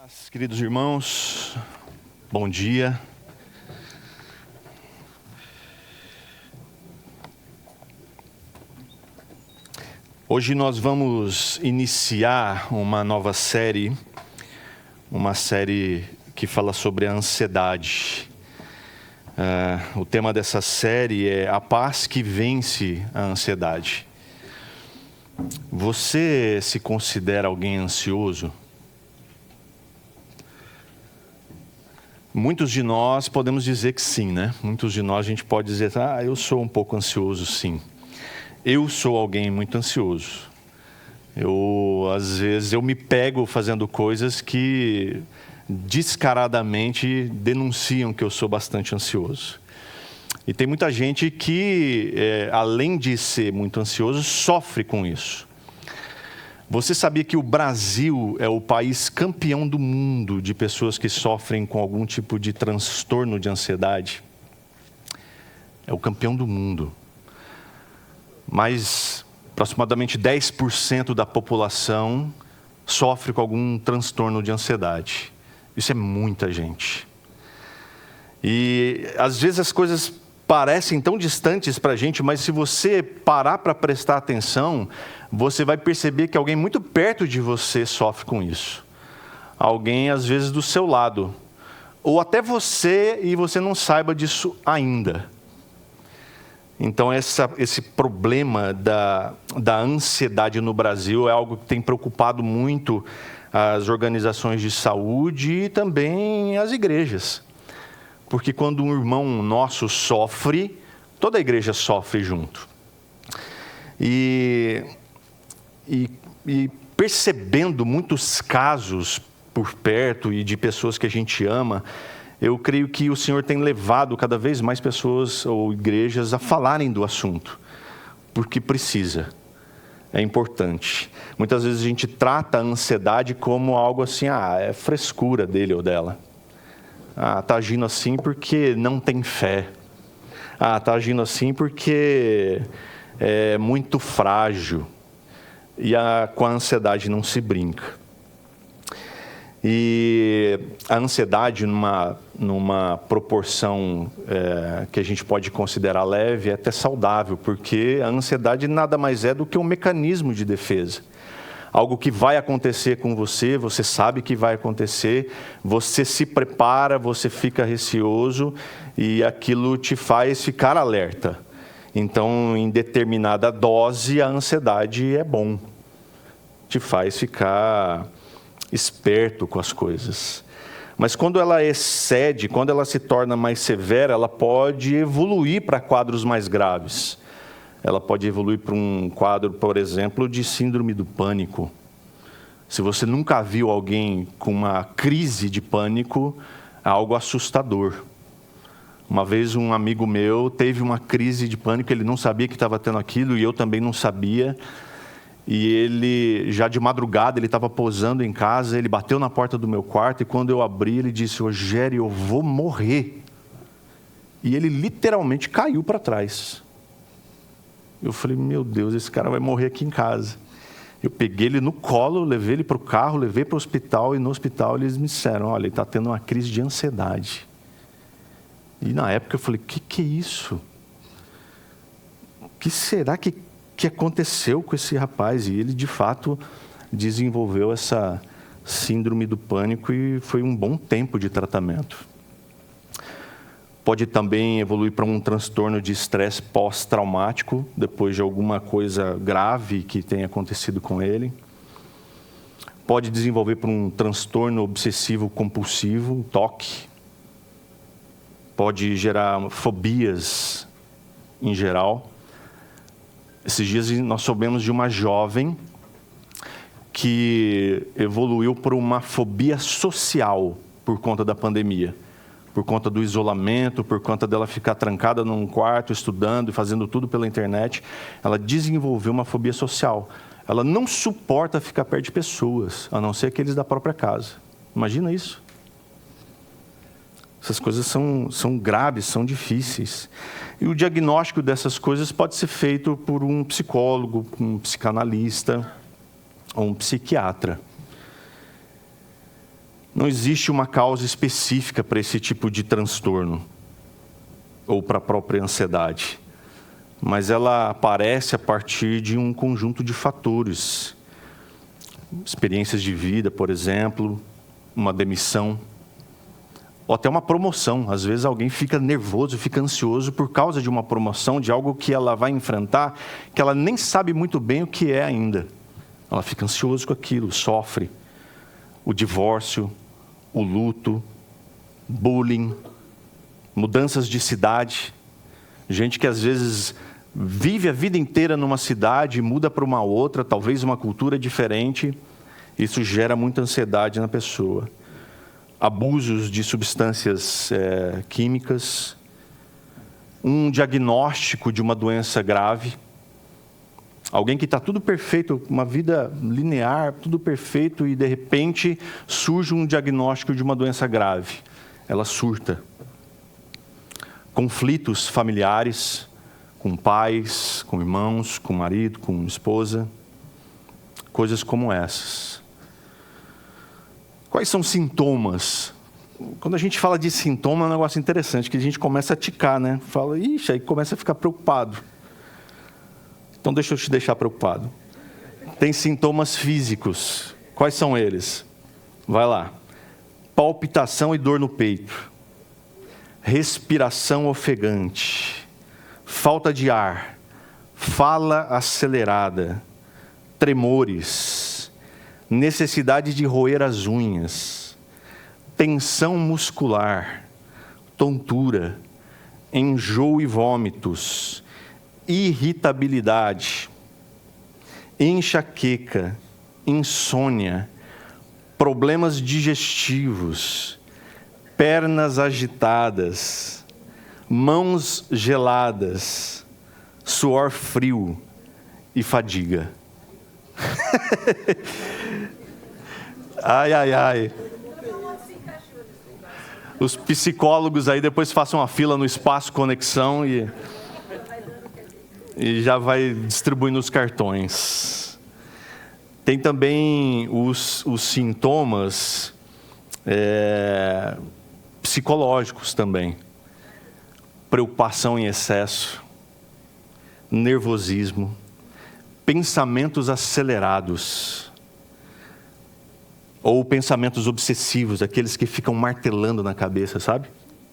paz, queridos irmãos, bom dia. Hoje nós vamos iniciar uma nova série, uma série que fala sobre a ansiedade. O tema dessa série é a paz que vence a ansiedade. Você se considera alguém ansioso? Muitos de nós podemos dizer que sim, né? Muitos de nós a gente pode dizer, eu sou um pouco ansioso, sim. Eu sou alguém muito ansioso. Às vezes, eu me pego fazendo coisas que descaradamente denunciam que eu sou bastante ansioso. E tem muita gente que, além de ser muito ansioso, sofre com isso. Você sabia que o Brasil é o país campeão do mundo de pessoas que sofrem com algum tipo de transtorno de ansiedade? É o campeão do mundo. Mas aproximadamente 10% da população sofre com algum transtorno de ansiedade. Isso é muita gente. E às vezes as coisas parecem tão distantes para a gente, mas se você parar para prestar atenção, você vai perceber que alguém muito perto de você sofre com isso. Alguém, às vezes, do seu lado. Ou até você, e você não saiba disso ainda. Então, esse problema da ansiedade no Brasil é algo que tem preocupado muito as organizações de saúde e também as igrejas. Porque quando um irmão nosso sofre, toda a igreja sofre junto. E percebendo muitos casos por perto e de pessoas que a gente ama, eu creio que o Senhor tem levado cada vez mais pessoas ou igrejas a falarem do assunto, porque precisa, é importante. Muitas vezes a gente trata a ansiedade como algo assim, é frescura dele ou dela. Está agindo assim porque não tem fé. Está agindo assim porque é muito frágil. E com a ansiedade não se brinca. E a ansiedade, numa proporção que a gente pode considerar leve, é até saudável, porque a ansiedade nada mais é do que um mecanismo de defesa. Algo que vai acontecer com você, você sabe que vai acontecer, você se prepara, você fica receoso e aquilo te faz ficar alerta. Então, em determinada dose, a ansiedade é bom. Te faz ficar esperto com as coisas. Mas quando ela excede, quando ela se torna mais severa, ela pode evoluir para quadros mais graves. Ela pode evoluir para um quadro, por exemplo, de síndrome do pânico. Se você nunca viu alguém com uma crise de pânico, é algo assustador. Uma vez um amigo meu teve uma crise de pânico, ele não sabia que estava tendo aquilo e eu também não sabia. E ele, já de madrugada, ele estava posando em casa, ele bateu na porta do meu quarto e quando eu abri, ele disse, Rogério, eu vou morrer. E ele literalmente caiu para trás. Eu falei, meu Deus, esse cara vai morrer aqui em casa. Eu peguei ele no colo, levei ele para o carro, levei para o hospital, e no hospital eles me disseram, olha, ele está tendo uma crise de ansiedade. E na época eu falei, que é isso? O que será que aconteceu com esse rapaz? E ele, de fato, desenvolveu essa síndrome do pânico e foi um bom tempo de tratamento. Pode também evoluir para um transtorno de estresse pós-traumático, depois de alguma coisa grave que tenha acontecido com ele. Pode desenvolver para um transtorno obsessivo-compulsivo, TOC. Pode gerar fobias em geral. Esses dias nós soubemos de uma jovem que evoluiu por uma fobia social por conta da pandemia. Por conta do isolamento, por conta dela ficar trancada num quarto, estudando e fazendo tudo pela internet, ela desenvolveu uma fobia social. Ela não suporta ficar perto de pessoas, a não ser aqueles da própria casa. Imagina isso. Essas coisas são graves, são difíceis. E o diagnóstico dessas coisas pode ser feito por um psicólogo, um psicanalista ou um psiquiatra. Não existe uma causa específica para esse tipo de transtorno, ou para a própria ansiedade, mas ela aparece a partir de um conjunto de fatores. Experiências de vida, por exemplo, uma demissão, ou até uma promoção. Às vezes alguém fica nervoso, fica ansioso por causa de uma promoção, de algo que ela vai enfrentar, que ela nem sabe muito bem o que é ainda. Ela fica ansiosa com aquilo, sofre. O divórcio, o luto, bullying, mudanças de cidade. Gente que às vezes vive a vida inteira numa cidade, muda para uma outra, talvez uma cultura diferente. Isso gera muita ansiedade na pessoa. Abusos de substâncias químicas, um diagnóstico de uma doença grave, alguém que está tudo perfeito, uma vida linear, tudo perfeito, e de repente surge um diagnóstico de uma doença grave, ela surta. Conflitos familiares, com pais, com irmãos, com marido, com esposa, coisas como essas. Quais são os sintomas? Quando a gente fala de sintoma, é um negócio interessante, que a gente começa a ticar, né? Fala, ixi, aí começa a ficar preocupado. Então deixa eu te deixar preocupado. Tem sintomas físicos. Quais são eles? Vai lá. Palpitação e dor no peito. Respiração ofegante. Falta de ar. Fala acelerada. Tremores. Necessidade de roer as unhas, tensão muscular, tontura, enjoo e vômitos, irritabilidade, enxaqueca, insônia, problemas digestivos, pernas agitadas, mãos geladas, suor frio e fadiga. Ai, ai, ai. Os psicólogos aí depois façam uma fila no Espaço Conexão e já vai distribuindo os cartões. Tem também os sintomas psicológicos também. Preocupação em excesso, nervosismo, pensamentos acelerados, ou pensamentos obsessivos, aqueles que ficam martelando na cabeça, sabe?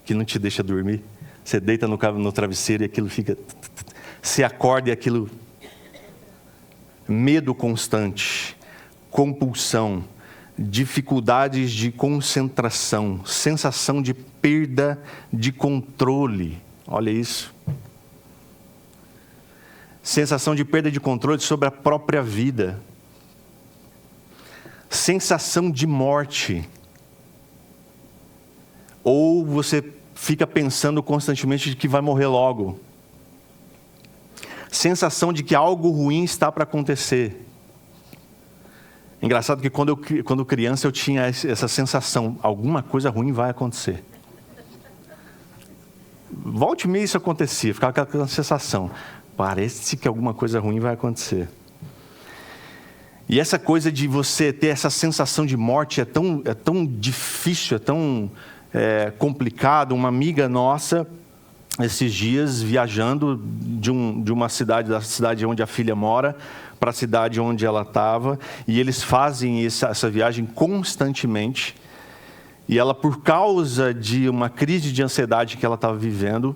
Que não te deixa dormir. Você deita no travesseiro e aquilo fica... Você acorda e aquilo... Medo constante, compulsão, dificuldades de concentração, sensação de perda de controle. Olha isso. Sensação de perda de controle sobre a própria vida. Sensação de morte. Ou você fica pensando constantemente de que vai morrer logo. Sensação de que algo ruim está para acontecer. Engraçado que quando criança eu tinha essa sensação, alguma coisa ruim vai acontecer. Volte e meia isso acontecia, ficava com aquela sensação, parece que alguma coisa ruim vai acontecer. E essa coisa de você ter essa sensação de morte é tão difícil, é tão complicado. Uma amiga nossa, esses dias, viajando de uma cidade, da cidade onde a filha mora, para a cidade onde ela estava, e eles fazem essa viagem constantemente. E ela, por causa de uma crise de ansiedade que ela estava vivendo,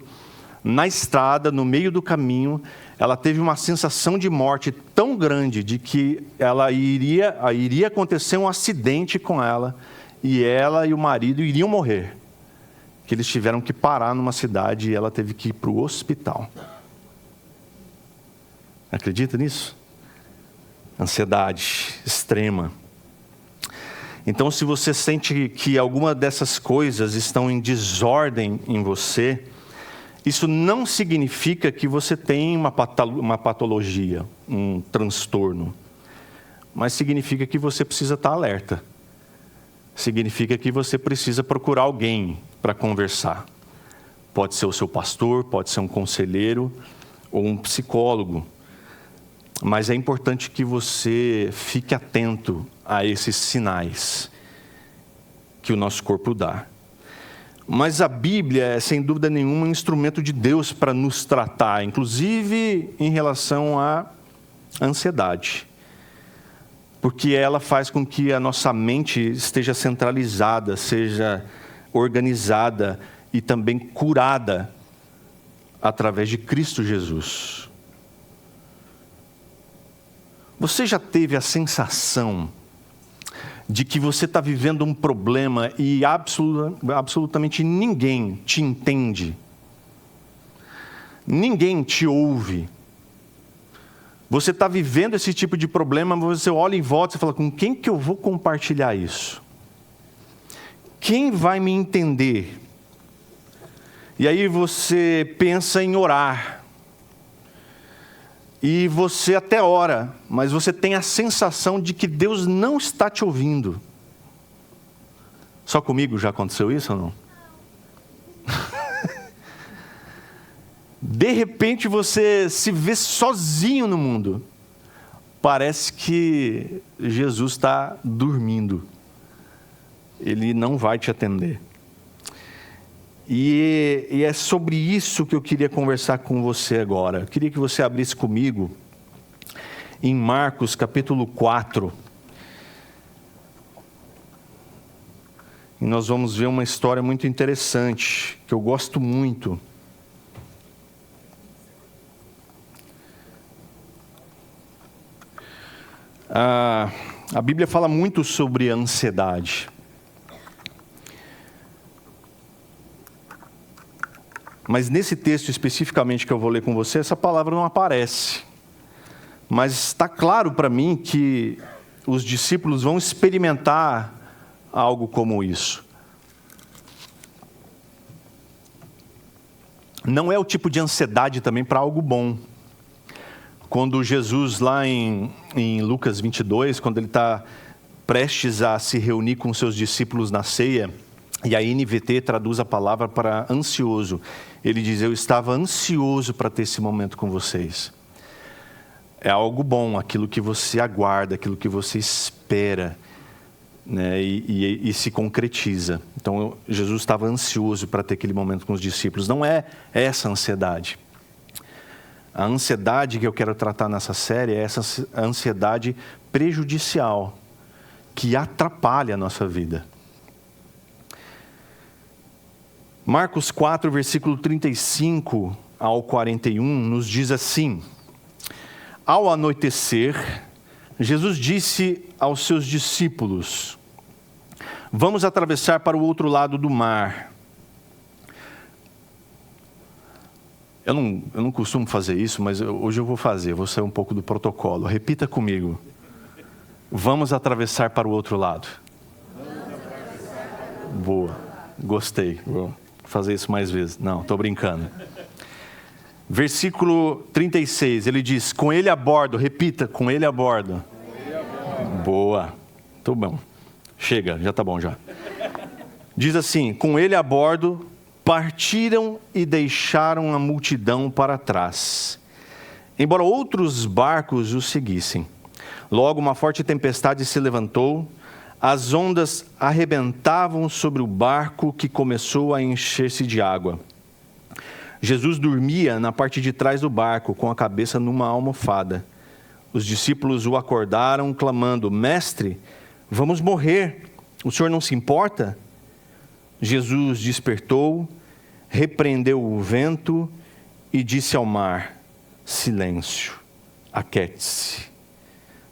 na estrada, no meio do caminho, ela teve uma sensação de morte tão grande de que iria acontecer um acidente com ela, e ela e o marido iriam morrer. Que eles tiveram que parar numa cidade e ela teve que ir para o hospital. Acredita nisso? Ansiedade extrema. Então, se você sente que alguma dessas coisas estão em desordem em você, isso não significa que você tem uma patologia, um transtorno. Mas significa que você precisa estar alerta. Significa que você precisa procurar alguém para conversar. Pode ser o seu pastor, pode ser um conselheiro ou um psicólogo. Mas é importante que você fique atento a esses sinais que o nosso corpo dá. Mas a Bíblia é, sem dúvida nenhuma, um instrumento de Deus para nos tratar, inclusive em relação à ansiedade. Porque ela faz com que a nossa mente esteja centralizada, seja organizada e também curada através de Cristo Jesus. Você já teve a sensação de que você está vivendo um problema e absolutamente ninguém te entende? Ninguém te ouve. Você está vivendo esse tipo de problema, você olha em volta e fala, com quem que eu vou compartilhar isso? Quem vai me entender? E aí você pensa em orar. E você até ora, mas você tem a sensação de que Deus não está te ouvindo. Só comigo já aconteceu isso ou não? De repente você se vê sozinho no mundo. Parece que Jesus está dormindo. Ele não vai te atender. E é sobre isso que eu queria conversar com você agora. Eu queria que você abrisse comigo em Marcos capítulo 4. E nós vamos ver uma história muito interessante, que eu gosto muito. A Bíblia fala muito sobre a ansiedade. Mas nesse texto especificamente que eu vou ler com você, essa palavra não aparece. Mas está claro para mim que os discípulos vão experimentar algo como isso. Não é o tipo de ansiedade também para algo bom. Quando Jesus, lá em Lucas 22, quando ele está prestes a se reunir com seus discípulos na ceia, e a NVT traduz a palavra para ansioso. Ele diz, eu estava ansioso para ter esse momento com vocês. É algo bom, aquilo que você aguarda, aquilo que você espera, né, e se concretiza. Então, Jesus estava ansioso para ter aquele momento com os discípulos. Não é essa ansiedade. A ansiedade que eu quero tratar nessa série é essa ansiedade prejudicial, que atrapalha a nossa vida. Marcos 4, versículo 35 ao 41, nos diz assim: Ao anoitecer, Jesus disse aos seus discípulos, vamos atravessar para o outro lado do mar. Eu não costumo fazer isso, mas hoje eu vou fazer, vou sair um pouco do protocolo. Repita comigo. Vamos atravessar para o outro lado. Boa, gostei. Vou fazer isso mais vezes. Não, estou brincando. Versículo 36, ele diz, com ele a bordo, repita, com ele a bordo. Boa, estou bom. Chega, já está bom já. Diz assim, com ele a bordo, partiram e deixaram a multidão para trás, embora outros barcos os seguissem. Logo uma forte tempestade se levantou, as ondas arrebentavam sobre o barco que começou a encher-se de água. Jesus dormia na parte de trás do barco, com a cabeça numa almofada. Os discípulos o acordaram, clamando, Mestre, vamos morrer, o senhor não se importa? Jesus despertou, repreendeu o vento e disse ao mar, silêncio, aquiete-se.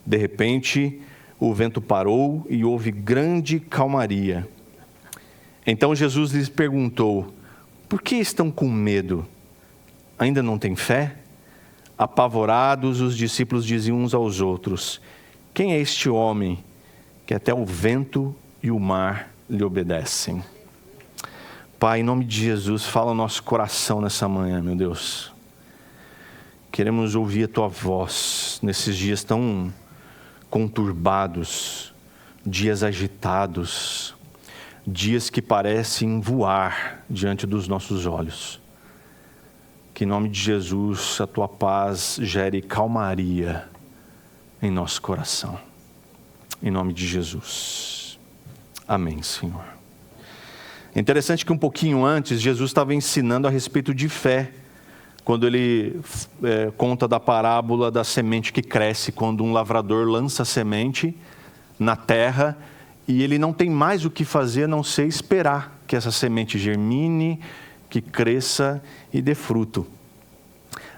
De repente, o vento parou e houve grande calmaria. Então Jesus lhes perguntou, por que estão com medo? Ainda não têm fé? Apavorados, os discípulos diziam uns aos outros, quem é este homem que até o vento e o mar lhe obedecem? Pai, em nome de Jesus, fala o nosso coração nessa manhã, meu Deus. Queremos ouvir a Tua voz nesses dias tão conturbados, dias agitados, dias que parecem voar diante dos nossos olhos. Que em nome de Jesus, a Tua paz gere calmaria em nosso coração. Em nome de Jesus. Amém, Senhor. É interessante que um pouquinho antes, Jesus estava ensinando a respeito de fé, quando ele conta da parábola da semente que cresce, quando um lavrador lança a semente na terra e ele não tem mais o que fazer a não ser esperar que essa semente germine, que cresça e dê fruto.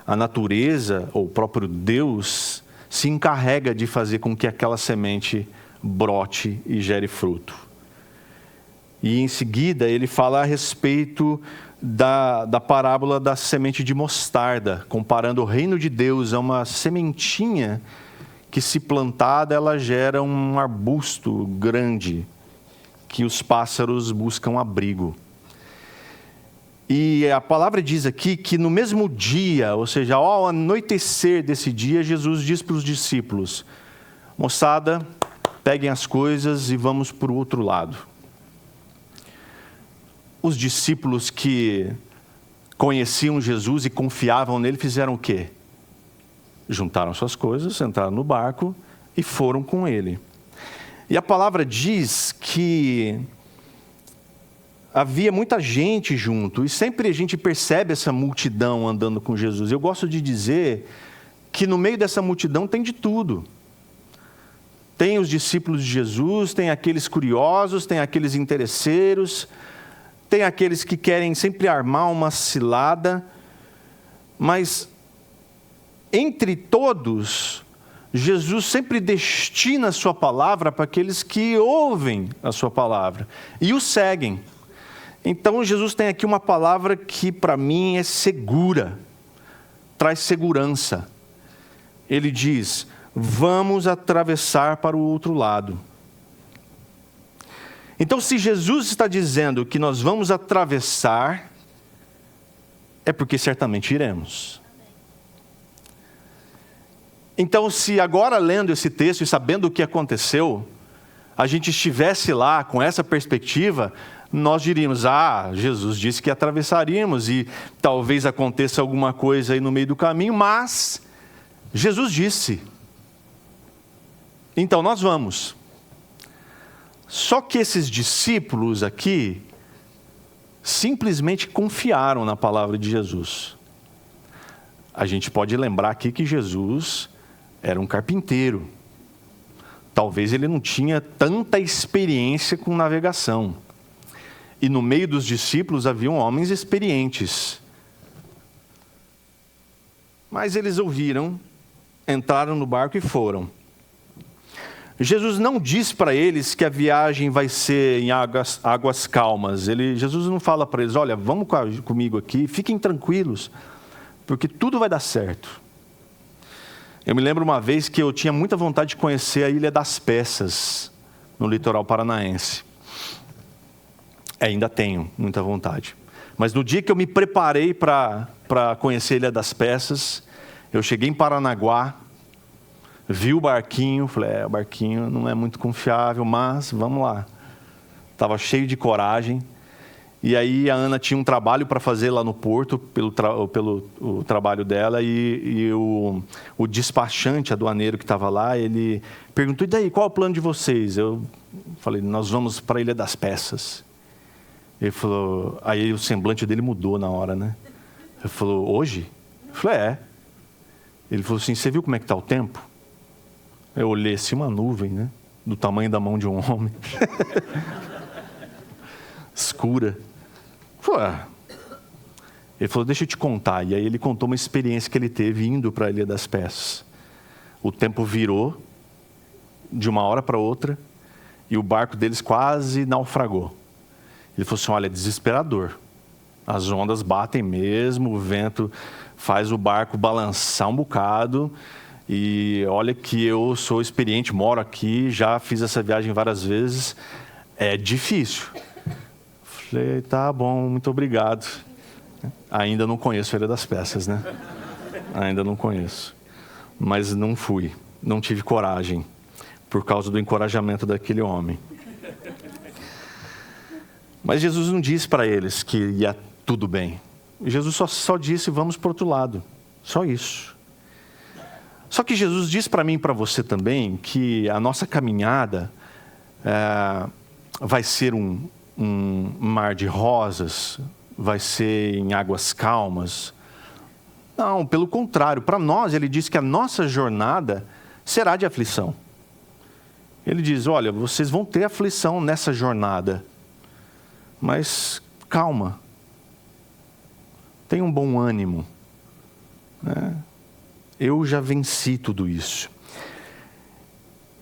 A natureza, ou o próprio Deus, se encarrega de fazer com que aquela semente brote e gere fruto. E em seguida ele fala a respeito da parábola da semente de mostarda, comparando o reino de Deus a uma sementinha que, se plantada, ela gera um arbusto grande, que os pássaros buscam abrigo. E a palavra diz aqui que no mesmo dia, ou seja, ao anoitecer desse dia, Jesus diz para os discípulos: moçada, peguem as coisas e vamos para o outro lado. Os discípulos que conheciam Jesus e confiavam nele fizeram o quê? Juntaram suas coisas, entraram no barco e foram com ele. E a palavra diz que havia muita gente junto, e sempre a gente percebe essa multidão andando com Jesus. Eu gosto de dizer que no meio dessa multidão tem de tudo. Tem os discípulos de Jesus, tem aqueles curiosos, tem aqueles interesseiros, tem aqueles que querem sempre armar uma cilada, mas entre todos, Jesus sempre destina a sua palavra para aqueles que ouvem a sua palavra e o seguem. Então Jesus tem aqui uma palavra que para mim é segura, traz segurança. Ele diz: vamos atravessar para o outro lado. Então, se Jesus está dizendo que nós vamos atravessar, é porque certamente iremos. Então, se agora lendo esse texto e sabendo o que aconteceu, a gente estivesse lá com essa perspectiva, nós diríamos: Jesus disse que atravessaríamos e talvez aconteça alguma coisa aí no meio do caminho, mas Jesus disse, então nós vamos. Só que esses discípulos aqui simplesmente confiaram na palavra de Jesus. A gente pode lembrar aqui que Jesus era um carpinteiro. Talvez ele não tinha tanta experiência com navegação. E no meio dos discípulos haviam homens experientes. Mas eles ouviram, entraram no barco e foram. Jesus não diz para eles que a viagem vai ser em águas calmas. Jesus não fala para eles: olha, vamos comigo aqui, fiquem tranquilos, porque tudo vai dar certo. Eu me lembro uma vez que eu tinha muita vontade de conhecer a Ilha das Peças, no litoral paranaense. Ainda tenho muita vontade. Mas no dia que eu me preparei para conhecer a Ilha das Peças, eu cheguei em Paranaguá, vi o barquinho, falei: o barquinho não é muito confiável, mas vamos lá. Estava cheio de coragem. E aí a Ana tinha um trabalho para fazer lá no porto, pelo trabalho dela, e o despachante aduaneiro que estava lá, ele perguntou: e daí, qual é o plano de vocês? Eu falei: nós vamos para a Ilha das Peças. Ele falou, aí o semblante dele mudou na hora, né? Ele falou: hoje? Eu falei: é. Ele falou assim: você viu como é que está o tempo? Eu olhei assim, uma nuvem, né? Do tamanho da mão de um homem. Escura. Ele falou: deixa eu te contar. E aí ele contou uma experiência que ele teve indo para a Ilha das Peças. O tempo virou de uma hora para outra e o barco deles quase naufragou. Ele falou assim: olha, é desesperador. As ondas batem mesmo, o vento faz o barco balançar um bocado. E olha que eu sou experiente, moro aqui, já fiz essa viagem várias vezes. É difícil. Falei: tá bom, muito obrigado. Ainda não conheço a Ilha das Peças, né? Ainda não conheço. Mas não fui, não tive coragem, por causa do encorajamento daquele homem. Mas Jesus não disse para eles que ia tudo bem. Jesus só disse: vamos para o outro lado. Só isso. Só que Jesus diz para mim e para você também que a nossa caminhada vai ser um um mar de rosas, vai ser em águas calmas. Não, pelo contrário, para nós ele diz que a nossa jornada será de aflição. Ele diz, olha, vocês vão ter aflição nessa jornada, mas calma, tenha um bom ânimo, né? Eu já venci tudo isso.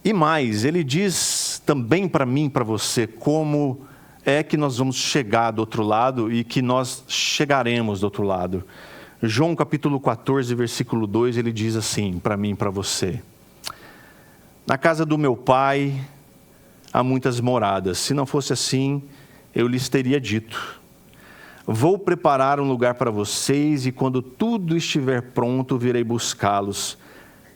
E mais, ele diz também para mim e para você como é que nós vamos chegar do outro lado e que nós chegaremos do outro lado. João capítulo 14, versículo 2, ele diz assim para mim e para você: na casa do meu pai há muitas moradas, se não fosse assim, eu lhes teria dito. Vou preparar um lugar para vocês e quando tudo estiver pronto, virei buscá-los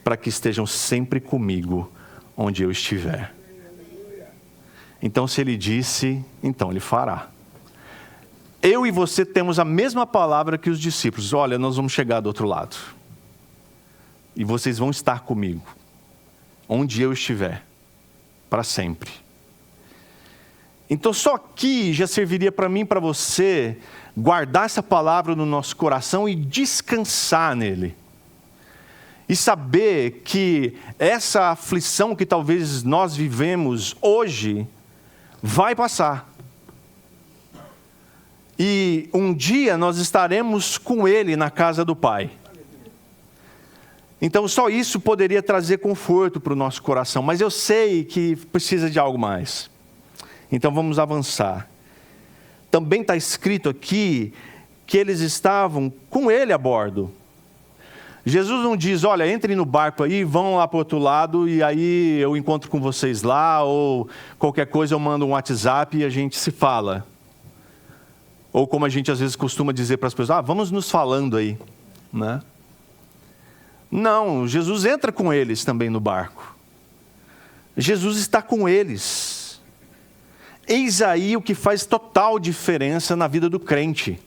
para que estejam sempre comigo onde eu estiver. Então, se ele disse, então ele fará. Eu e você temos a mesma palavra que os discípulos. Olha, nós vamos chegar do outro lado. E vocês vão estar comigo onde eu estiver, para sempre. Então, só aqui já serviria para mim e para você guardar essa palavra no nosso coração e descansar nele. E saber que essa aflição que talvez nós vivemos hoje vai passar. E um dia nós estaremos com ele na casa do Pai. Então só isso poderia trazer conforto para o nosso coração. Mas eu sei que precisa de algo mais. Então vamos avançar. Também está escrito aqui que eles estavam com ele a bordo. Jesus não diz, olha, entrem no barco aí, vão lá para o outro lado e aí eu encontro com vocês lá, ou qualquer coisa eu mando um WhatsApp e a gente se fala. Ou como a gente às vezes costuma dizer para as pessoas, vamos nos falando aí, né? Não, Jesus entra com eles também no barco. Jesus está com eles. Eis aí o que faz total diferença na vida do crente.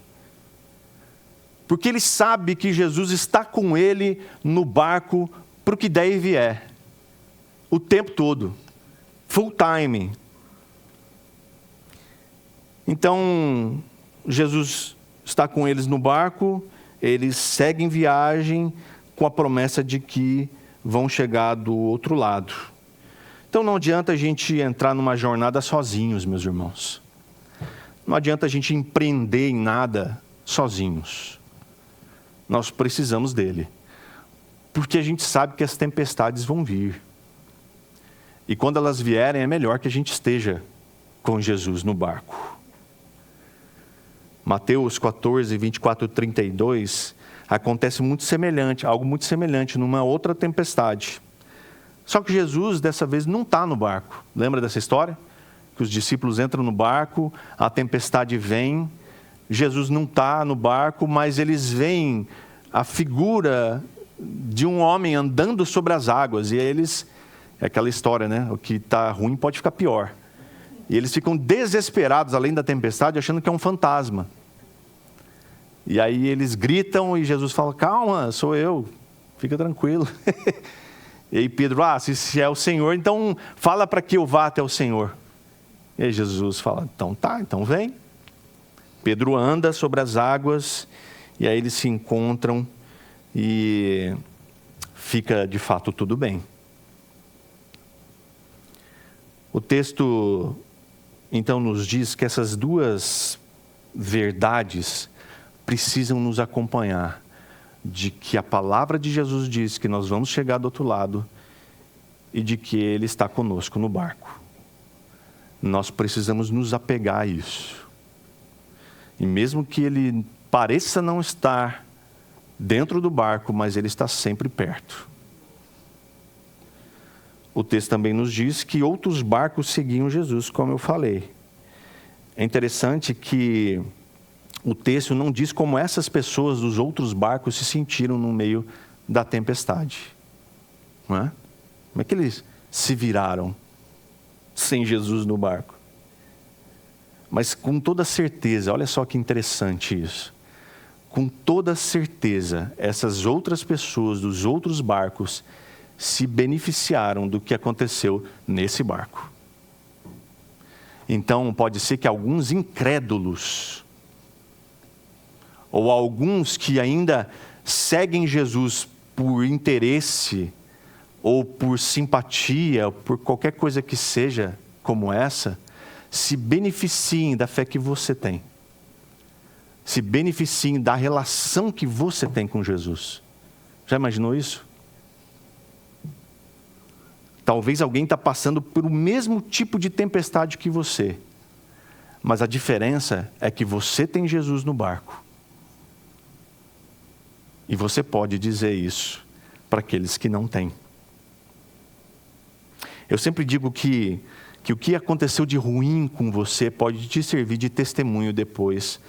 Porque ele sabe que Jesus está com ele no barco para o que der e vier. O tempo todo. Full time. Então, Jesus está com eles no barco, eles seguem viagem com a promessa de que vão chegar do outro lado. Então não adianta a gente entrar numa jornada sozinhos, meus irmãos. Não adianta a gente empreender em nada sozinhos. Nós precisamos dele. Porque a gente sabe que as tempestades vão vir. E quando elas vierem, é melhor que a gente esteja com Jesus no barco. Mateus 14, 24 e 32, acontece muito semelhante, algo muito semelhante, numa outra tempestade. Só que Jesus, dessa vez, não está no barco. Lembra dessa história? Que os discípulos entram no barco, a tempestade vem, Jesus não está no barco, mas eles veem a figura de um homem andando sobre as águas. E eles, é aquela história, né? O que está ruim pode ficar pior. E eles ficam desesperados, além da tempestade, achando que é um fantasma. E aí eles gritam e Jesus fala, calma, sou eu, fica tranquilo. E aí Pedro, se é o Senhor, então fala para que eu vá até o Senhor. E aí Jesus fala, então vem. Pedro anda sobre as águas, e aí eles se encontram e fica de fato tudo bem. O texto então nos diz que essas duas verdades precisam nos acompanhar, de que a palavra de Jesus diz que nós vamos chegar do outro lado e de que Ele está conosco no barco. Nós precisamos nos apegar a isso. E mesmo que Ele pareça não estar dentro do barco, mas Ele está sempre perto. O texto também nos diz que outros barcos seguiam Jesus, como eu falei. É interessante que o texto não diz como essas pessoas dos outros barcos se sentiram no meio da tempestade. Não é? Como é que eles se viraram sem Jesus no barco? Mas com toda certeza, olha só que interessante isso. Com toda certeza, essas outras pessoas dos outros barcos se beneficiaram do que aconteceu nesse barco. Então, pode ser que alguns incrédulos, ou alguns que ainda seguem Jesus por interesse, ou por simpatia, ou por qualquer coisa que seja como essa, se beneficiem da fé que você tem. Se beneficiem da relação que você tem com Jesus. Já imaginou isso? Talvez alguém está passando por o mesmo tipo de tempestade que você. Mas a diferença é que você tem Jesus no barco. E você pode dizer isso para aqueles que não têm. Eu sempre digo que o que aconteceu de ruim com você pode te servir de testemunho depois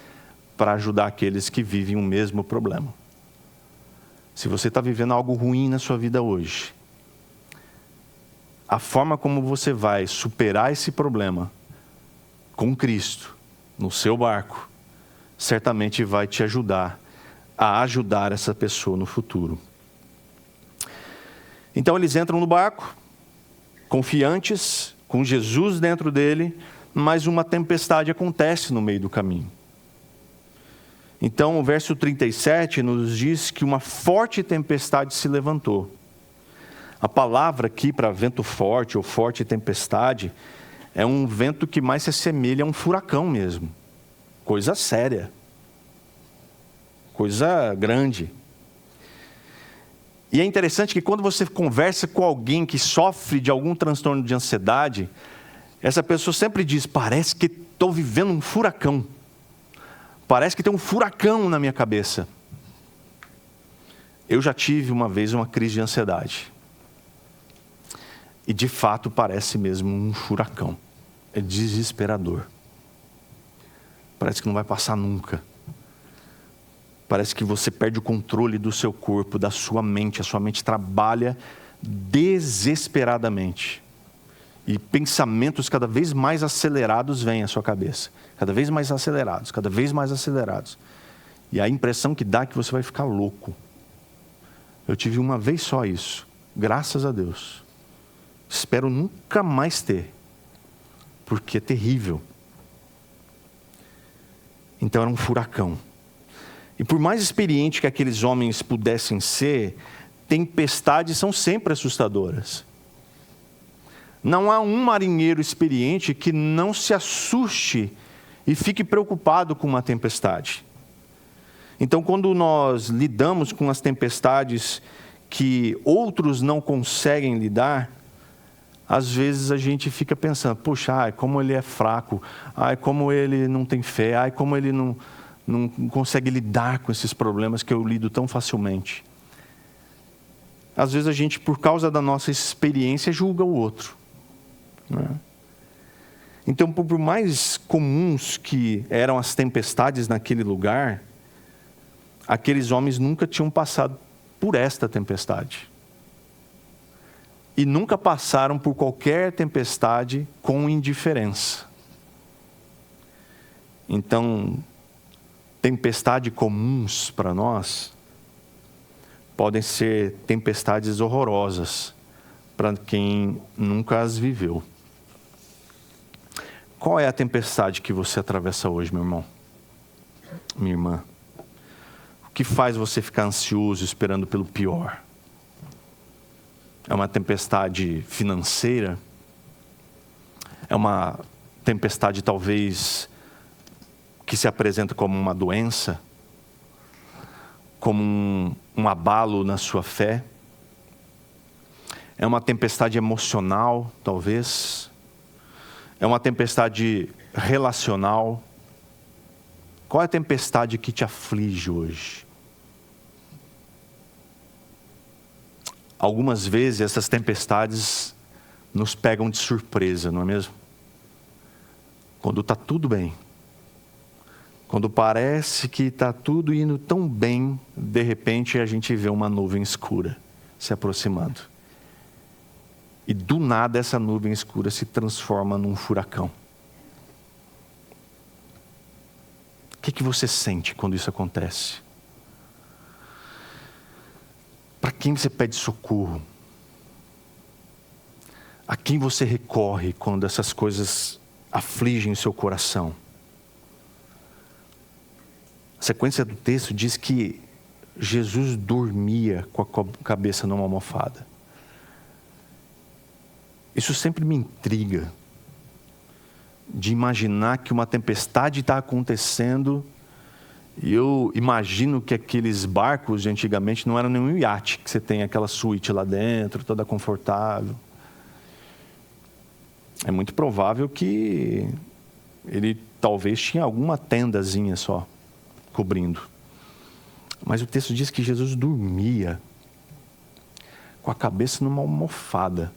para ajudar aqueles que vivem o mesmo problema. Se você está vivendo algo ruim na sua vida hoje, a forma como você vai superar esse problema com Cristo, no seu barco, certamente vai te ajudar a ajudar essa pessoa no futuro. Então eles entram no barco, confiantes, com Jesus dentro dele, mas uma tempestade acontece no meio do caminho. Então o verso 37 nos diz que uma forte tempestade se levantou. A palavra aqui para vento forte ou forte tempestade é um vento que mais se assemelha a um furacão mesmo. Coisa séria. Coisa grande. E é interessante que quando você conversa com alguém que sofre de algum transtorno de ansiedade, essa pessoa sempre diz, parece que estou vivendo um furacão. Parece que tem um furacão na minha cabeça. Eu já tive uma vez uma crise de ansiedade. E de fato parece mesmo um furacão. É desesperador. Parece que não vai passar nunca. Parece que você perde o controle do seu corpo, da sua mente. A sua mente trabalha desesperadamente. E pensamentos cada vez mais acelerados vêm à sua cabeça. Cada vez mais acelerados, cada vez mais acelerados. E a impressão que dá é que você vai ficar louco. Eu tive uma vez só isso. Graças a Deus. Espero nunca mais ter. Porque é terrível. Então era um furacão. E por mais experiente que aqueles homens pudessem ser, tempestades são sempre assustadoras. Não há um marinheiro experiente que não se assuste e fique preocupado com uma tempestade. Então, quando nós lidamos com as tempestades que outros não conseguem lidar, às vezes a gente fica pensando, poxa, ai, como ele é fraco, ai, como ele não tem fé, ai, como ele não consegue lidar com esses problemas que eu lido tão facilmente. Às vezes a gente, por causa da nossa experiência, julga o outro. Né? Então, por mais comuns que eram as tempestades naquele lugar, aqueles homens nunca tinham passado por esta tempestade. E nunca passaram por qualquer tempestade com indiferença. Então, tempestades comuns para nós podem ser tempestades horrorosas para quem nunca as viveu. Qual é a tempestade que você atravessa hoje, meu irmão? Minha irmã? O que faz você ficar ansioso, esperando pelo pior? É uma tempestade financeira? É uma tempestade, talvez, que se apresenta como uma doença? Como um abalo na sua fé? É uma tempestade emocional, talvez? É uma tempestade relacional? Qual é a tempestade que te aflige hoje? Algumas vezes essas tempestades nos pegam de surpresa, não é mesmo? Quando está tudo bem. Quando parece que está tudo indo tão bem, de repente a gente vê uma nuvem escura se aproximando. E do nada essa nuvem escura se transforma num furacão. O que você sente quando isso acontece? Para quem você pede socorro? A quem você recorre quando essas coisas afligem o seu coração. A sequência do texto diz que Jesus dormia com a cabeça numa almofada. Isso sempre me intriga, de imaginar que uma tempestade está acontecendo, e eu imagino que aqueles barcos de antigamente não eram nenhum iate, que você tem aquela suíte lá dentro, toda confortável. É muito provável que ele talvez tinha alguma tendazinha só, cobrindo. Mas o texto diz que Jesus dormia com a cabeça numa almofada.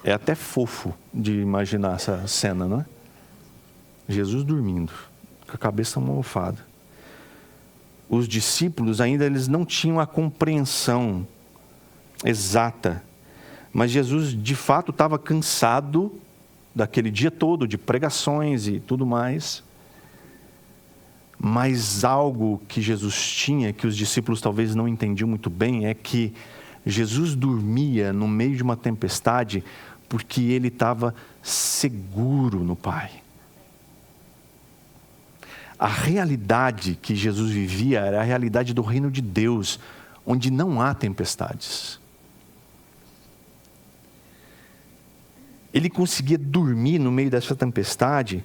É até fofo de imaginar essa cena, não é? Jesus dormindo, com a cabeça numa almofada. Os discípulos ainda eles não tinham a compreensão exata, mas Jesus de fato estava cansado daquele dia todo de pregações e tudo mais. Mas algo que Jesus tinha, que os discípulos talvez não entendiam muito bem, é que Jesus dormia no meio de uma tempestade porque ele estava seguro no Pai. A realidade que Jesus vivia era a realidade do reino de Deus, onde não há tempestades. Ele conseguia dormir no meio dessa tempestade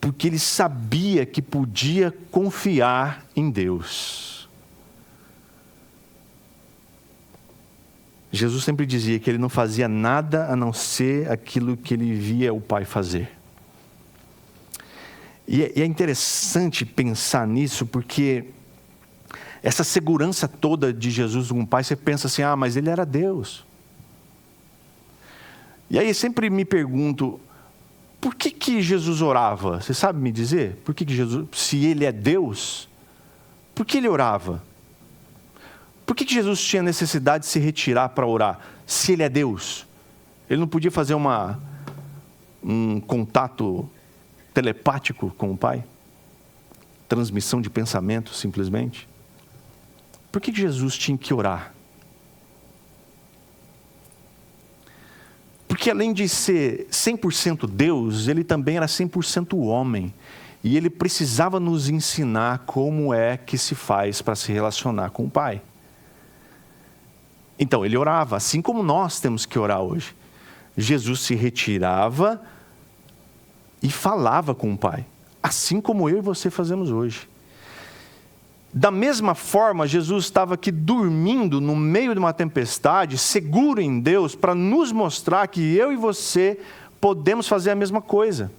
porque ele sabia que podia confiar em Deus. Jesus sempre dizia que ele não fazia nada a não ser aquilo que ele via o Pai fazer. E é interessante pensar nisso, porque essa segurança toda de Jesus com o Pai, você pensa assim, mas ele era Deus. E aí sempre me pergunto, por que Jesus orava? Você sabe me dizer? Por que Jesus, se ele é Deus, por que ele orava? Por que Jesus tinha necessidade de se retirar para orar, se ele é Deus? Ele não podia fazer um contato telepático com o Pai? Transmissão de pensamento, simplesmente? Por que Jesus tinha que orar? Porque além de ser 100% Deus, ele também era 100% homem. E ele precisava nos ensinar como é que se faz para se relacionar com o Pai. Então ele orava, assim como nós temos que orar hoje. Jesus se retirava e falava com o Pai, assim como eu e você fazemos hoje. Da mesma forma, Jesus estava aqui dormindo no meio de uma tempestade, seguro em Deus, para nos mostrar que eu e você podemos fazer a mesma coisa.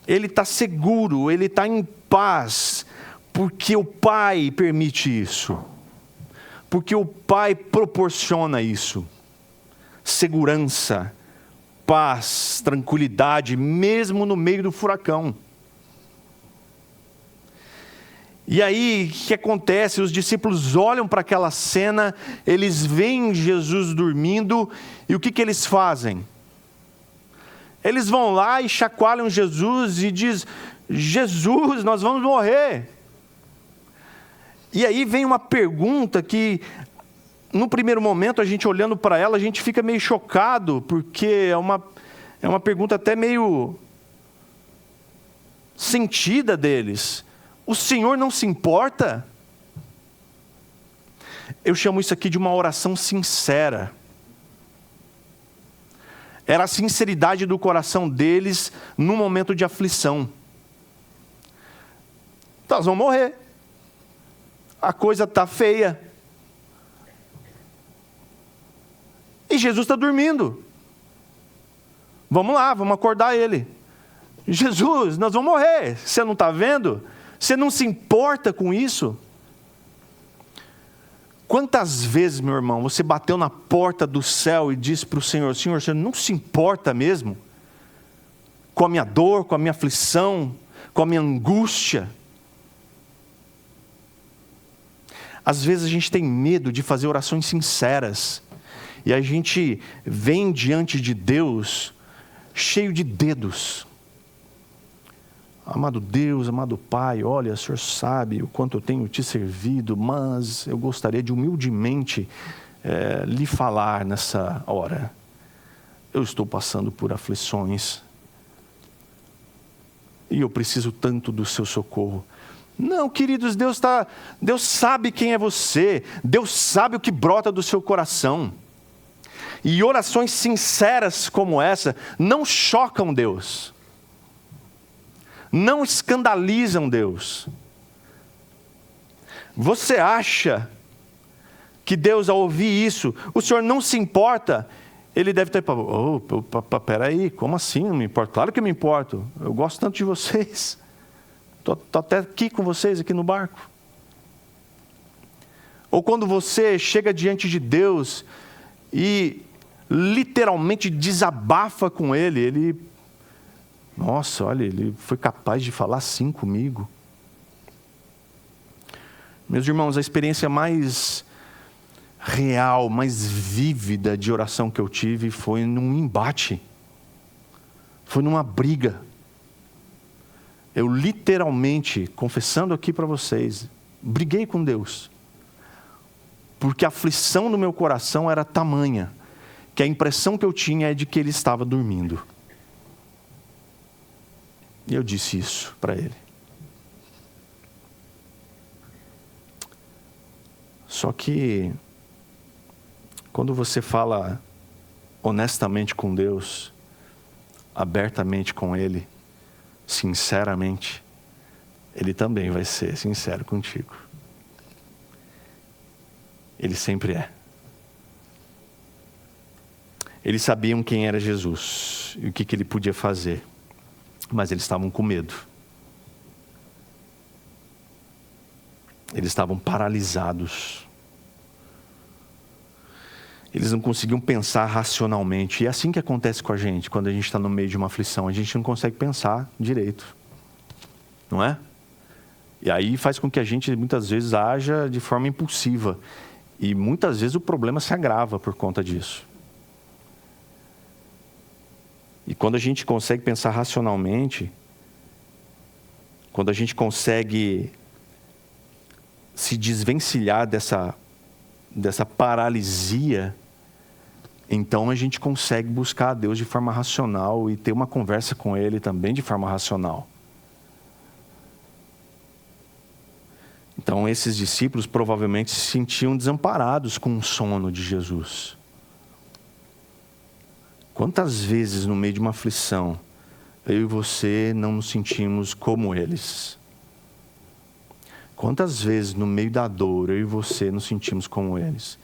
Ele está seguro, ele está em paz, porque o Pai permite isso. Porque o Pai proporciona isso. Segurança, paz, tranquilidade, mesmo no meio do furacão. E aí, o que acontece? Os discípulos olham para aquela cena, eles veem Jesus dormindo, e o que eles fazem? Eles vão lá e chacoalham Jesus e dizem, Jesus, nós vamos morrer. E aí vem uma pergunta que, no primeiro momento, a gente olhando para ela, a gente fica meio chocado, porque é uma pergunta até meio sentida deles. O Senhor não se importa? Eu chamo isso aqui de uma oração sincera. Era a sinceridade do coração deles no momento de aflição. Nós vamos morrer. A coisa está feia. E Jesus está dormindo. Vamos lá, vamos acordar ele. Jesus, nós vamos morrer. Você não está vendo? Você não se importa com isso? Quantas vezes, meu irmão, você bateu na porta do céu e disse para o Senhor, Senhor, você não se importa mesmo com a minha dor, com a minha aflição, com a minha angústia? Às vezes a gente tem medo de fazer orações sinceras, e a gente vem diante de Deus cheio de dedos. Amado Deus, amado Pai, olha, o Senhor sabe o quanto eu tenho te servido, mas eu gostaria de humildemente lhe falar nessa hora. eu estou passando por aflições. E eu preciso tanto do seu socorro. Não, queridos, Deus sabe quem é você. Deus sabe o que brota do seu coração. E orações sinceras como essa não chocam Deus. Não escandalizam Deus. Você acha que Deus, ao ouvir isso, o Senhor não se importa? Ele deve ter falado, peraí, como assim não me importo? Claro que eu me importo, eu gosto tanto de vocês. Estou até aqui com vocês, aqui no barco. Ou quando você chega diante de Deus e literalmente desabafa com Ele, nossa, olha, Ele foi capaz de falar assim comigo. Meus irmãos, a experiência mais real, mais vívida de oração que eu tive foi num embate, foi numa briga. Eu literalmente, confessando aqui para vocês, briguei com Deus, porque a aflição no meu coração era tamanha, que a impressão que eu tinha é de que Ele estava dormindo. E eu disse isso para Ele. Só que quando você fala honestamente com Deus, abertamente com Ele, sinceramente, Ele também vai ser sincero contigo. Ele sempre é. Eles sabiam quem era Jesus e o que Ele podia fazer, mas eles estavam com medo. Eles estavam paralisados. Eles não conseguiam pensar racionalmente. E é assim que acontece com a gente, quando a gente está no meio de uma aflição. A gente não consegue pensar direito. Não é? E aí faz com que a gente, muitas vezes, haja de forma impulsiva. E muitas vezes o problema se agrava por conta disso. E quando a gente consegue pensar racionalmente, quando a gente consegue se desvencilhar dessa paralisia, então a gente consegue buscar a Deus de forma racional e ter uma conversa com Ele também de forma racional. Então esses discípulos provavelmente se sentiam desamparados com o sono de Jesus. Quantas vezes no meio de uma aflição, eu e você não nos sentimos como eles? Quantas vezes no meio da dor, eu e você nos sentimos como eles?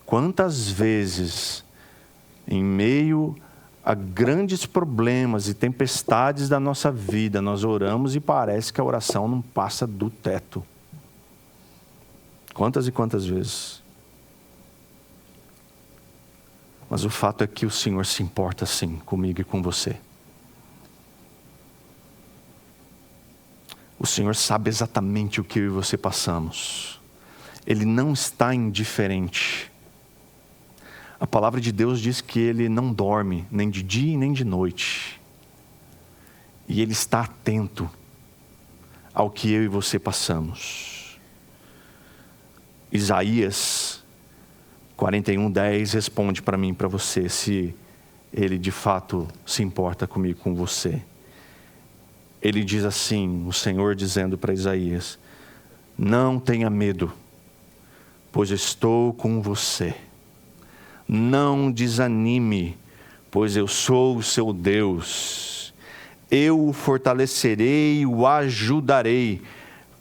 Quantas vezes, em meio a grandes problemas e tempestades da nossa vida, nós oramos e parece que a oração não passa do teto? Quantas e quantas vezes? Mas o fato é que o Senhor se importa sim comigo e com você. O Senhor sabe exatamente o que eu e você passamos. Ele não está indiferente. A palavra de Deus diz que Ele não dorme, nem de dia e nem de noite. E Ele está atento ao que eu e você passamos. Isaías 41:10 responde para mim e para você se Ele de fato se importa comigo, com você. Ele diz assim, o Senhor dizendo para Isaías: não tenha medo, pois estou com você. Não desanime, pois eu sou o seu Deus. Eu o fortalecerei e o ajudarei.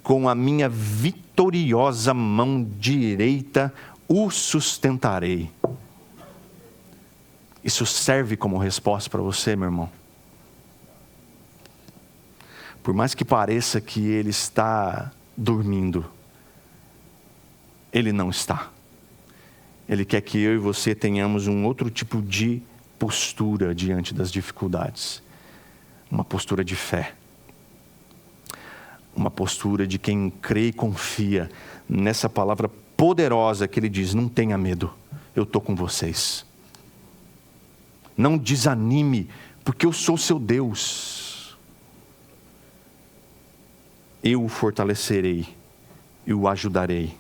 Com a minha vitoriosa mão direita o sustentarei. Isso serve como resposta para você, meu irmão? Por mais que pareça que Ele está dormindo, Ele não está. Ele quer que eu e você tenhamos um outro tipo de postura diante das dificuldades. Uma postura de fé. Uma postura de quem crê e confia nessa palavra poderosa que Ele diz: não tenha medo, eu estou com vocês. Não desanime, porque eu sou seu Deus. Eu o fortalecerei e o ajudarei.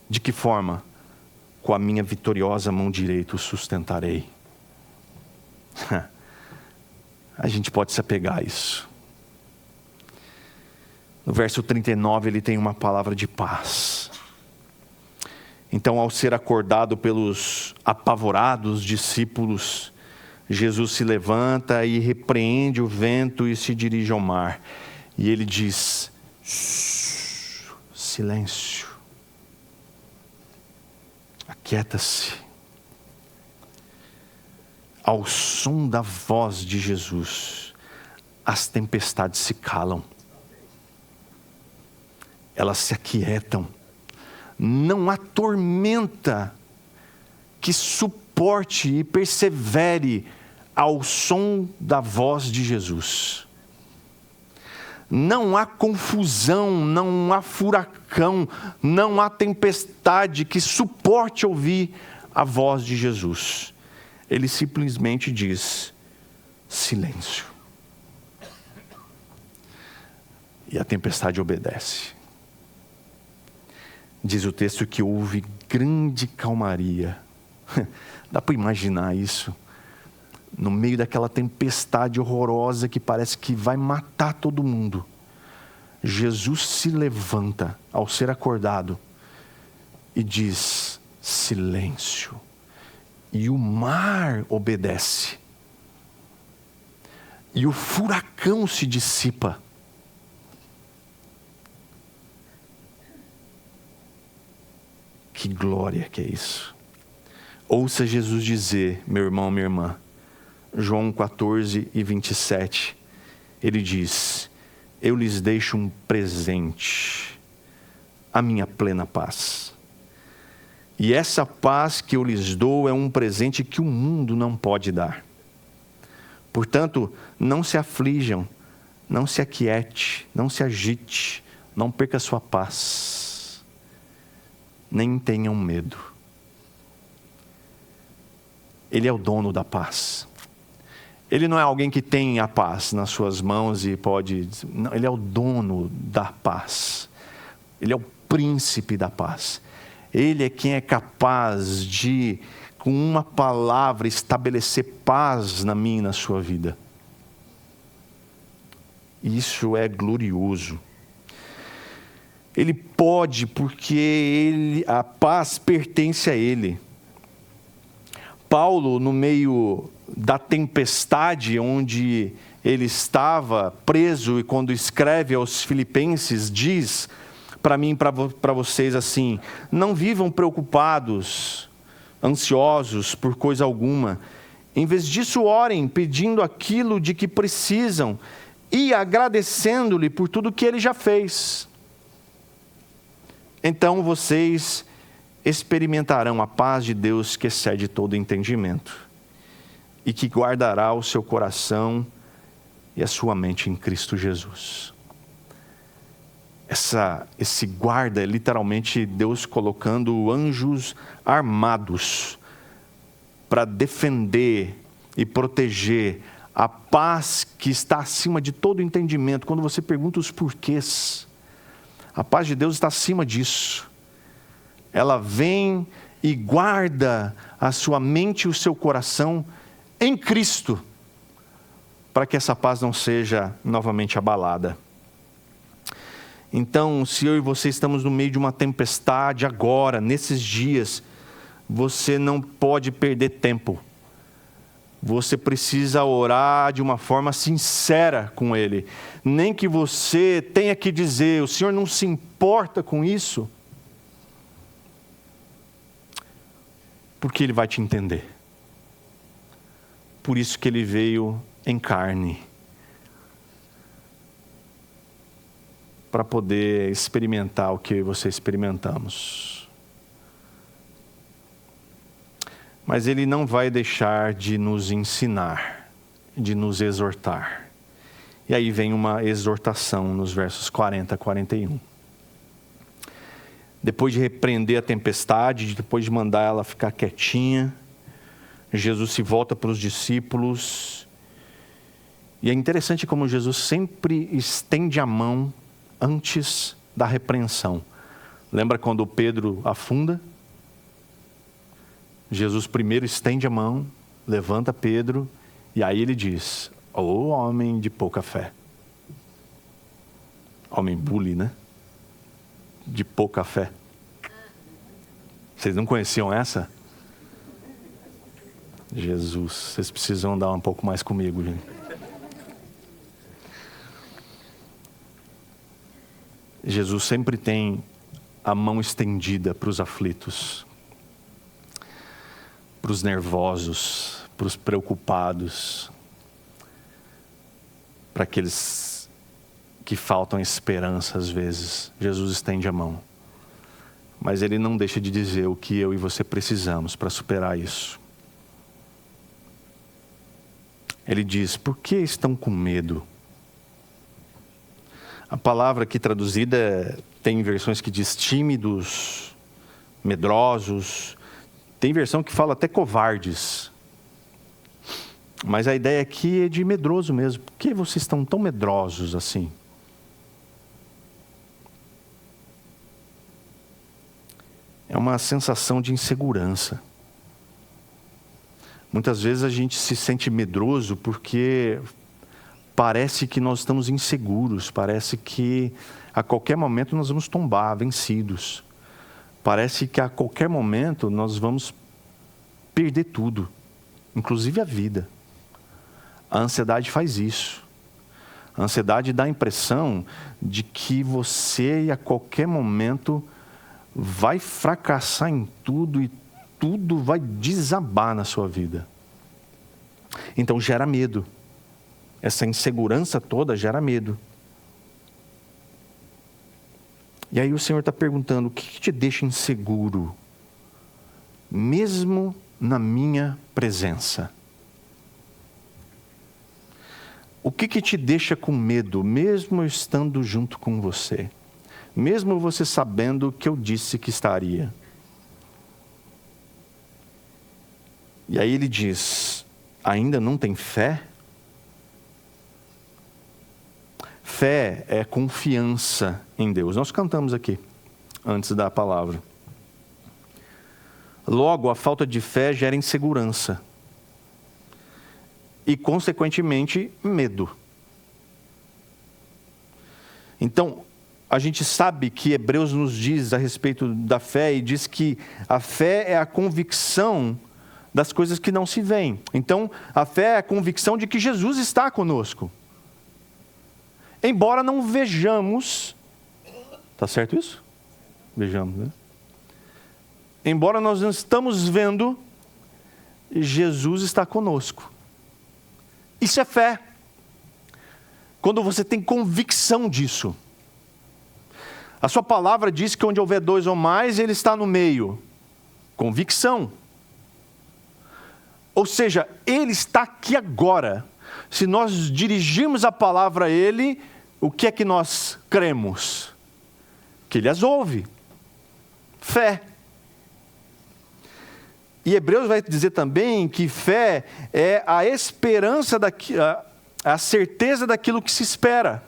De que forma? Com a minha vitoriosa mão direita o sustentarei. a gente pode se apegar a isso. No verso 39 ele tem uma palavra de paz. Então, ao ser acordado pelos apavorados discípulos, Jesus se levanta e repreende o vento e se dirige ao mar. E ele diz: silêncio, aquieta-se. Ao som da voz de Jesus, as tempestades se calam. Elas se aquietam. Não há tormenta que suporte e persevere ao som da voz de Jesus. Não há confusão, não há furacão, não há tempestade que suporte ouvir a voz de Jesus. Ele simplesmente diz: silêncio. E a tempestade obedece. Diz o texto que houve grande calmaria. Dá para imaginar isso? No meio daquela tempestade horrorosa que parece que vai matar todo mundo, Jesus se levanta ao ser acordado e diz: silêncio. E o mar obedece. E o furacão se dissipa. Que glória que é isso. Ouça Jesus dizer, meu irmão, minha irmã, João 14 e 27, ele diz: eu lhes deixo um presente, a minha plena paz. E essa paz que eu lhes dou é um presente que o mundo não pode dar. Portanto, não se aflijam, não se aquiete, não se agite, não perca sua paz, nem tenham medo. Ele é o dono da paz. Ele não é alguém que tem a paz nas suas mãos e pode... Não, ele é o dono da paz. Ele é o príncipe da paz. Ele é quem é capaz de, com uma palavra, estabelecer paz na minha e na sua vida. Isso é glorioso. Ele pode porque a paz pertence a Ele. Paulo, no meio da tempestade onde ele estava preso, e quando escreve aos Filipenses, diz para mim e para vocês assim: não vivam preocupados, ansiosos por coisa alguma. Em vez disso, orem pedindo aquilo de que precisam e agradecendo-lhe por tudo que ele já fez. Então vocês experimentarão a paz de Deus que excede todo entendimento e que guardará o seu coração e a sua mente em Cristo Jesus. Esse guarda é literalmente Deus colocando anjos armados para defender e proteger a paz que está acima de todo entendimento. Quando você pergunta os porquês, a paz de Deus está acima disso. Ela vem e guarda a sua mente e o seu coração em Cristo, para que essa paz não seja novamente abalada. Então, se eu e você estamos no meio de uma tempestade agora, nesses dias, você não pode perder tempo. Você precisa orar de uma forma sincera com Ele. Nem que você tenha que dizer: o Senhor não se importa com isso. Porque Ele vai te entender. Por isso que Ele veio em carne. Para poder experimentar o que você experimentamos. Mas Ele não vai deixar de nos ensinar, de nos exortar. E aí vem uma exortação nos versos 40 a 41. Depois de repreender a tempestade, depois de mandar ela ficar quietinha, Jesus se volta para os discípulos. E é interessante como Jesus sempre estende a mão antes da repreensão. Lembra quando Pedro afunda? Jesus primeiro estende a mão, levanta Pedro, e aí ele diz: Ô homem de pouca fé. Homem bully, né? De pouca fé. Vocês não conheciam essa? Jesus, vocês precisam andar um pouco mais comigo, gente. Jesus sempre tem a mão estendida para os aflitos, para os nervosos, para os preocupados, para aqueles que faltam esperança às vezes. Jesus estende a mão. Mas Ele não deixa de dizer o que eu e você precisamos para superar isso. Ele diz: por que estão com medo? A palavra aqui traduzida tem versões que diz tímidos, medrosos. Tem versão que fala até covardes. Mas a ideia aqui é de medroso mesmo. Por que vocês estão tão medrosos assim? É uma sensação de insegurança. Muitas vezes a gente se sente medroso porque parece que nós estamos inseguros, parece que a qualquer momento nós vamos tombar, vencidos. Parece que a qualquer momento nós vamos perder tudo, inclusive a vida. A ansiedade faz isso. A ansiedade dá a impressão de que você a qualquer momento vai fracassar em tudo e tudo vai desabar na sua vida. Então gera medo. Essa insegurança toda gera medo. E aí o Senhor está perguntando: o que te deixa inseguro, mesmo na minha presença? O que te deixa com medo, mesmo eu estando junto com você? Mesmo você sabendo que eu disse que estaria? E aí ele diz: ainda não tem fé? Fé é confiança em Deus. Nós cantamos aqui, antes da palavra. Logo, a falta de fé gera insegurança. E, consequentemente, medo. Então, a gente sabe que Hebreus nos diz a respeito da fé, e diz que a fé é a convicção das coisas que não se veem. Então, a fé é a convicção de que Jesus está conosco. Embora não vejamos, tá certo isso? Vejamos, né? Embora nós não estamos vendo, Jesus está conosco. Isso é fé. Quando você tem convicção disso. A sua palavra diz que onde houver dois ou mais, Ele está no meio. Convicção. Ou seja, Ele está aqui agora. Se nós dirigirmos a palavra a Ele, o que é que nós cremos? Que Ele as ouve. Fé. E Hebreus vai dizer também que fé é a esperança, a certeza daquilo que se espera.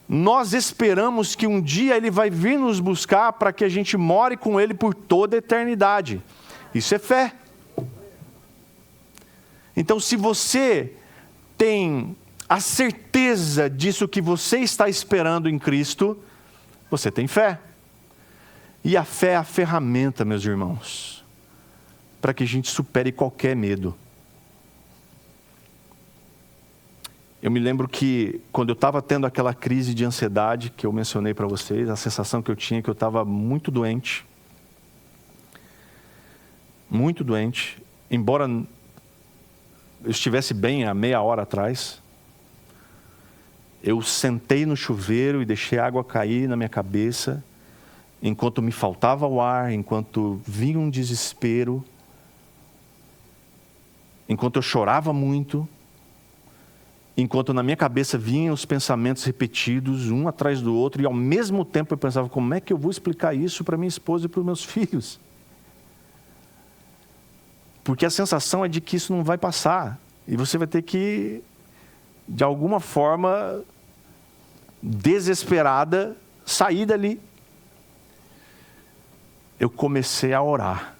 Nós esperamos que um dia Ele vai vir nos buscar para que a gente more com Ele por toda a eternidade. Isso é fé. Então, se você tem a certeza disso que você está esperando em Cristo, você tem fé. E a fé é a ferramenta, meus irmãos, para que a gente supere qualquer medo. Eu me lembro que quando eu estava tendo aquela crise de ansiedade que eu mencionei para vocês, a sensação que eu tinha é que eu estava muito doente, embora eu estivesse bem há meia hora atrás. Eu sentei no chuveiro e deixei a água cair na minha cabeça, enquanto me faltava o ar, enquanto vinha um desespero, enquanto eu chorava muito, enquanto na minha cabeça vinham os pensamentos repetidos, um atrás do outro, e ao mesmo tempo eu pensava: como é que eu vou explicar isso para minha esposa e para os meus filhos? Porque a sensação é de que isso não vai passar, e você vai ter que, de alguma forma, desesperada, sair dali. Eu comecei a orar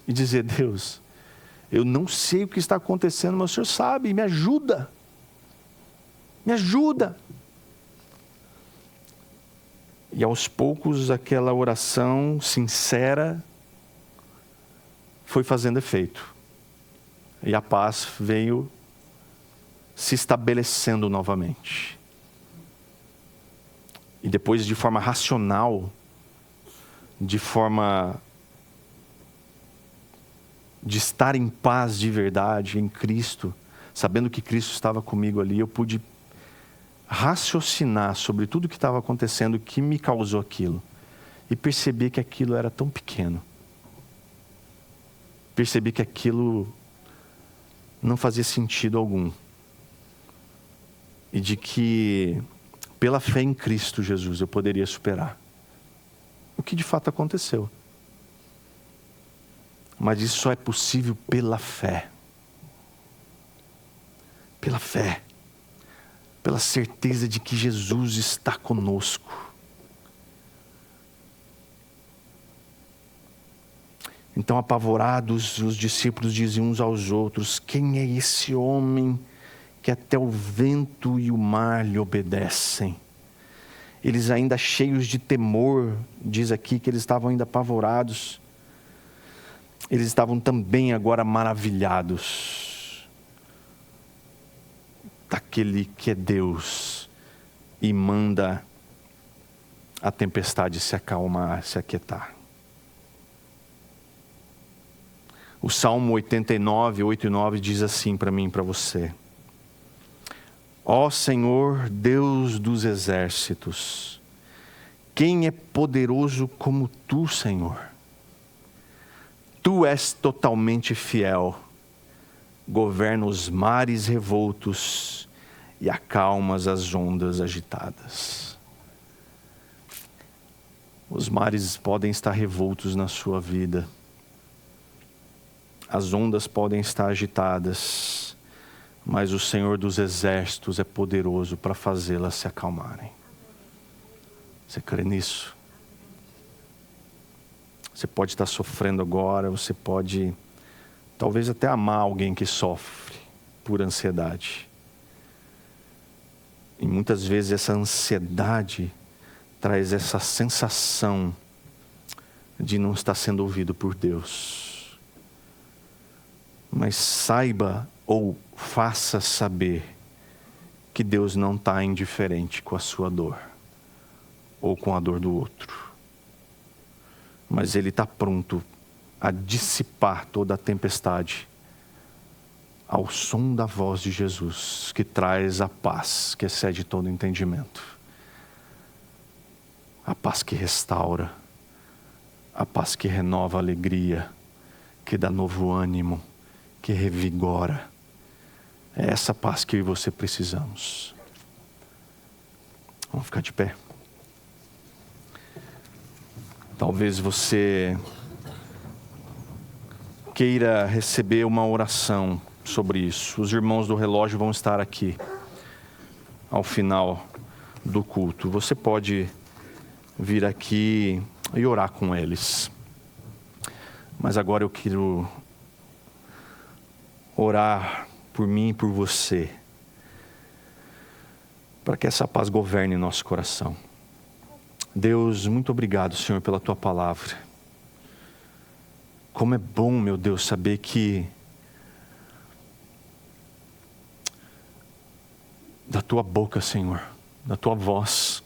e dizer: Deus, Eu não sei o que está acontecendo, mas o Senhor sabe, me ajuda. Me ajuda. E aos poucos aquela oração sincera foi fazendo efeito. E a paz veio se estabelecendo novamente. E depois, de forma racional, de forma de estar em paz de verdade em Cristo, sabendo que Cristo estava comigo ali, eu pude raciocinar sobre tudo o que estava acontecendo, que me causou aquilo. E perceber que aquilo era tão pequeno. Percebi que aquilo não fazia sentido algum. E de que, pela fé em Cristo Jesus, eu poderia superar. O que de fato aconteceu. Mas isso só é possível pela fé. Pela fé. Pela certeza de que Jesus está conosco. Então, apavorados, os discípulos diziam uns aos outros: quem é esse homem que até o vento e o mar lhe obedecem? Eles ainda cheios de temor, diz aqui que eles estavam ainda apavorados. Eles estavam também agora maravilhados daquele que é Deus e manda a tempestade se acalmar, se aquietar. O Salmo 89, 8 e 9 diz assim para mim e para você: Ó Senhor, Deus dos exércitos, quem é poderoso como Tu, Senhor? Tu és totalmente fiel, governa os mares revoltos e acalmas as ondas agitadas. Os mares podem estar revoltos na sua vida. As ondas podem estar agitadas, mas o Senhor dos exércitos é poderoso para fazê-las se acalmarem. Você crê nisso? Você pode estar sofrendo agora, você pode talvez até amar alguém que sofre por ansiedade. E muitas vezes essa ansiedade traz essa sensação de não estar sendo ouvido por Deus. Mas saiba ou faça saber que Deus não está indiferente com a sua dor ou com a dor do outro. Mas Ele está pronto a dissipar toda a tempestade ao som da voz de Jesus, que traz a paz que excede todo entendimento. A paz que restaura, a paz que renova a alegria, que dá novo ânimo, que revigora. É essa paz que eu e você precisamos. Vamos ficar de pé. Talvez você queira receber uma oração sobre isso. Os irmãos do relógio vão estar aqui ao final do culto. Você pode vir aqui e orar com eles. Mas agora eu quero orar por mim e por você, para que essa paz governe nosso coração. Deus, muito obrigado, Senhor, pela Tua palavra. Como é bom, meu Deus, saber que da Tua boca, Senhor, da Tua voz,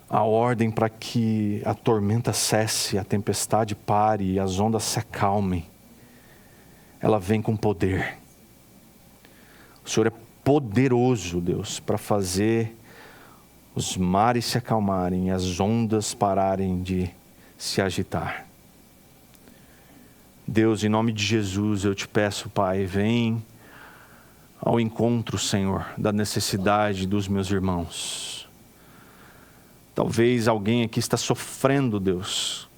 a ordem para que a tormenta cesse, a tempestade pare e as ondas se acalmem, ela vem com poder. O Senhor é poderoso, Deus, para fazer os mares se acalmarem, as ondas pararem de se agitar. Deus, em nome de Jesus, eu te peço, Pai, vem ao encontro, Senhor, da necessidade dos meus irmãos. Talvez alguém aqui está sofrendo, Deus,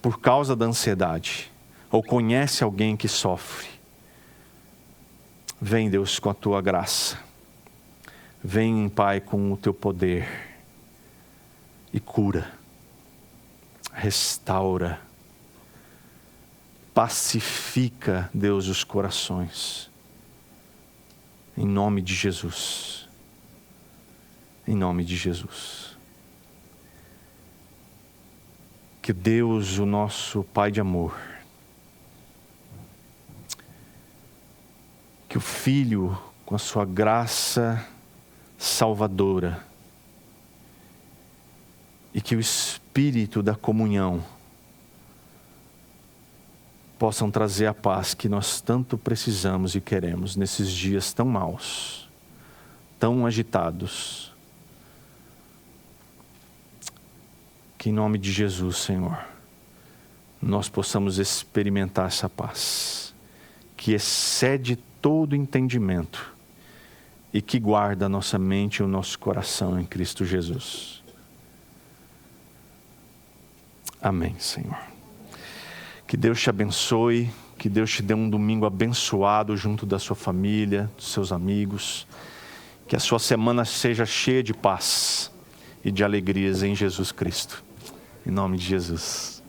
por causa da ansiedade, ou conhece alguém que sofre. Vem, Deus, com a Tua graça. Vem, Pai, com o Teu poder e cura, restaura, pacifica, Deus, os corações. Em nome de Jesus. Em nome de Jesus. Que Deus, o nosso Pai de amor, que o Filho, com a sua graça salvadora, e que o Espírito da comunhão possam trazer a paz que nós tanto precisamos e queremos nesses dias tão maus, tão agitados. Que em nome de Jesus, Senhor, nós possamos experimentar essa paz, que excede todo entendimento e que guarda a nossa mente e o nosso coração em Cristo Jesus. Amém, Senhor. Que Deus te abençoe, que Deus te dê um domingo abençoado junto da sua família, dos seus amigos. Que a sua semana seja cheia de paz e de alegrias em Jesus Cristo. Em nome de Jesus.